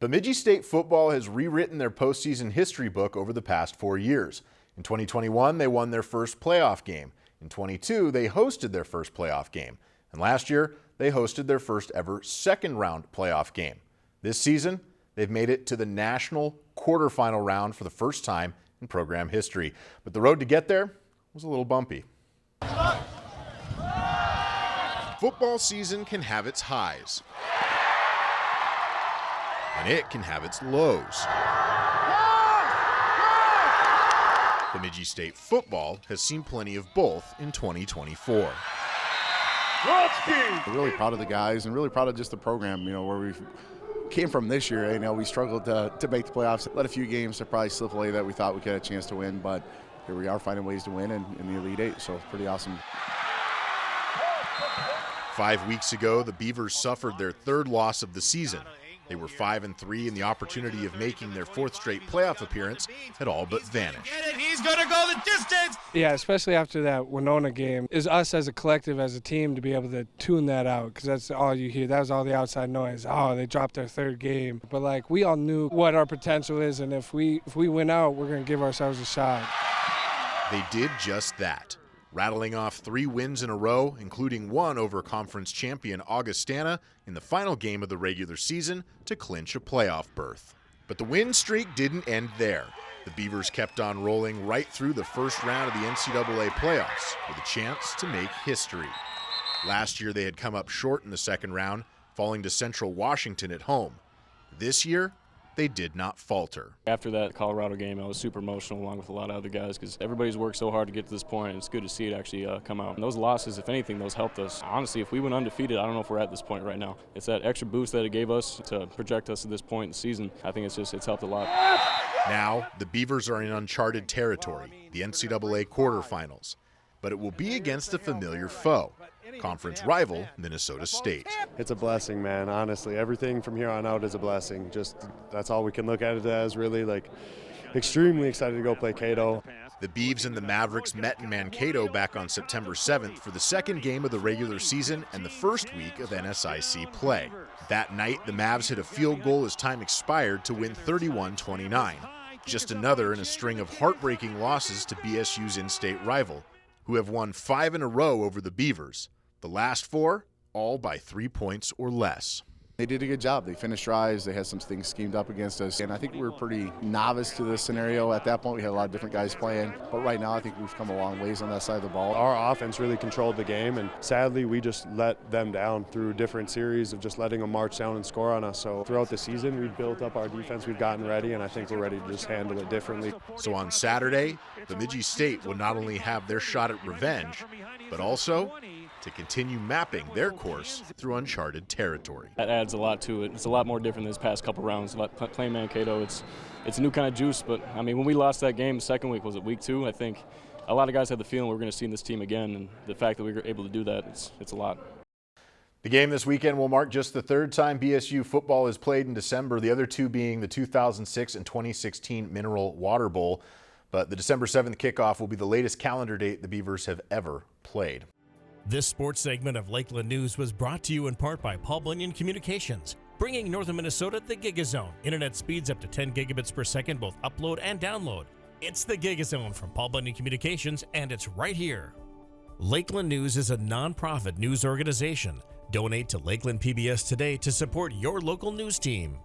Bemidji State football has rewritten their postseason history book over the past 4 years. In 2021, they won their first playoff game. In 22, they hosted their first playoff game. And last year, they hosted their first ever second-round playoff game. This season, they've made it to the national quarterfinal round for the first time in program history. But the road to get there was a little bumpy. Football season can have its highs, and it can have its lows. Bemidji State football has seen plenty of both in 2024. We're really proud of the guys and really proud of just the program, where we came from this year. We struggled to make the playoffs. Let a few games to probably slip away that we thought we could have a chance to win, but here we are finding ways to win in the Elite Eight, so it's pretty awesome. 5 weeks ago, the Beavers suffered their third loss of the season. They were 5-3, and the opportunity of making their fourth straight playoff appearance had all but vanished. He's going to go the distance. Yeah, especially after that Winona game, is us as a collective, as a team, to be able to tune that out, because that's all you hear. That was all the outside noise. Oh, they dropped their third game. But we all knew what our potential is, and if we win out, we're going to give ourselves a shot. They did just that, rattling off 3 wins in a row, including one over conference champion Augustana in the final game of the regular season to clinch a playoff berth. But the win streak didn't end there. The Beavers kept on rolling right through the first round of the NCAA playoffs with a chance to make history. Last year they had come up short in the second round, falling to Central Washington at home. This year, they did not falter. After that Colorado game, I was super emotional along with a lot of other guys because everybody's worked so hard to get to this point, and it's good to see it actually come out. And those losses, if anything, those helped us. Honestly, if we went undefeated, I don't know if we're at this point right now. It's that extra boost that it gave us to project us to this point in the season. I think it's helped a lot. Now, the Beavers are in uncharted territory, the NCAA quarterfinals. But it will be against a familiar foe, conference rival Minnesota State. It's a blessing, man, honestly. Everything from here on out is a blessing. That's all we can look at it as, really. Extremely excited to go play Cato. The Beavs and the Mavericks met in Mankato back on September 7th for the second game of the regular season and the first week of NSIC play. That night, the Mavs hit a field goal as time expired to win 31-29. Just another in a string of heartbreaking losses to BSU's in-state rival, who have won 5 in a row over the Beavers. The last 4, all by 3 points or less. They did a good job. They finished drives. They had some things schemed up against us. And I think we were pretty novice to this scenario. At that point, we had a lot of different guys playing. But right now, I think we've come a long ways on that side of the ball. Our offense really controlled the game, and sadly, we just let them down through different series of just letting them march down and score on us. So throughout the season, we've built up our defense. We've gotten ready, and I think we're ready to just handle it differently. So on Saturday, Bemidji State will not only have their shot at revenge, but also to continue mapping their course through uncharted territory. That adds a lot to it. It's a lot more different than this past couple rounds. Playing Mankato, it's a new kind of juice, but I mean, when we lost that game the second week, was it week 2? I think a lot of guys had the feeling we were going to see this team again, and the fact that we were able to do that, it's a lot. The game this weekend will mark just the 3rd time BSU football is played in December, the other 2 being the 2006 and 2016 Mineral Water Bowl. But the December 7th kickoff will be the latest calendar date the Beavers have ever played. This sports segment of Lakeland News was brought to you in part by Paul Bunyan Communications, bringing northern Minnesota the Gigazone. Internet speeds up to 10 gigabits per second, both upload and download. It's the Gigazone from Paul Bunyan Communications, and it's right here. Lakeland News is a nonprofit news organization. Donate to Lakeland PBS today to support your local news team.